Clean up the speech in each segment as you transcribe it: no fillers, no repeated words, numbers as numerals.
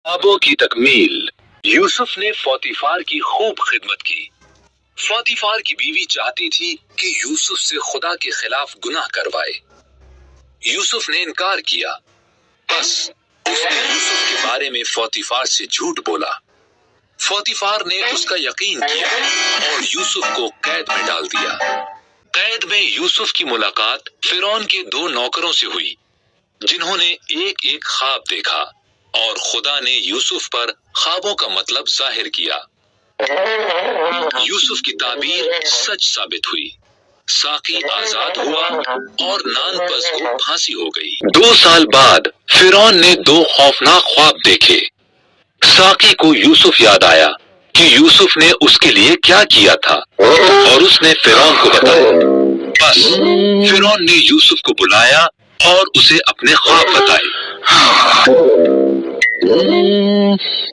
ख्वाबों की तकमील। यूसुफ ने फौतीफार की खूब खिदमत की। फौतीफार की बीवी चाहती थी कि यूसुफ से खुदा के खिलाफ गुनाह करवाए। यूसुफ ने इनकार किया। बस उसने यूसुफ के बारे में फौतीफार से झूठ बोला। फौतीफार ने उसका यकीन किया और यूसुफ को कैद में डाल दिया। कैद में यूसुफ की मुलाकात फिरौन के 2 नौकरों से हुई, जिन्होंने एक एक ख्वाब देखा और खुदा ने यूसुफ पर ख्वाबों का मतलब जाहिर किया। यूसुफ की ताबीर सच साबित हुई। साकी आजाद हुआ और नानपस को फांसी हो गई। 2 साल बाद फिरौन ने 2 खौफनाक ख्वाब देखे। साकी को यूसुफ याद आया कि यूसुफ ने उसके लिए क्या किया था और उसने फिरौन को बताया। बस फिरौन ने यूसुफ को बुलाया और उसे अपने ख्वाब बताए।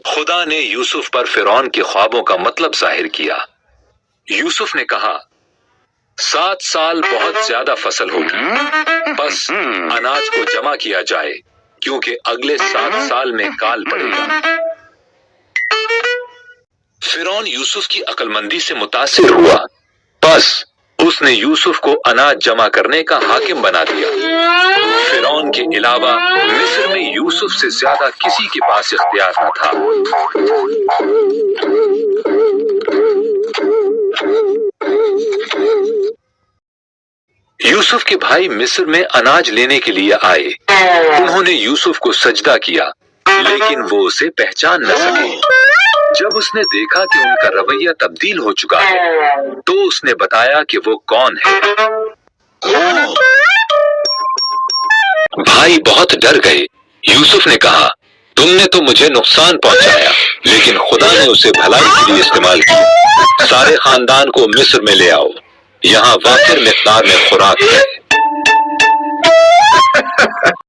खुदा ने यूसुफ पर फिरौन के ख्वाबों का मतलब जाहिर किया। यूसुफ ने कहा, 7 साल बहुत ज्यादा फसल होगी, बस अनाज को जमा किया जाए क्योंकि अगले 7 साल में काल पड़ेगा। फिरौन यूसुफ की अक्लमंदी से मुतासिर हुआ। बस उसने यूसुफ को अनाज जमा करने का हाकिम बना दिया। फिरौन के अलावा मिस्र में यूसुफ से ज्यादा किसी के पास इख्तियार न था। यूसुफ के भाई मिस्र में अनाज लेने के लिए आए। उन्होंने यूसुफ को सजदा किया, लेकिन वो उसे पहचान न सके। जब उसने देखा कि उनका रवैया तब्दील हो चुका है, तो उसने बताया कि वो कौन है। भाई बहुत डर गए। यूसुफ ने कहा, तुमने तो मुझे नुकसान पहुंचाया, लेकिन खुदा ने उसे भलाई के लिए इस्तेमाल किया। सारे खानदान को मिस्र में ले आओ, यहाँ वाफिर मिक़दार में खुराक है।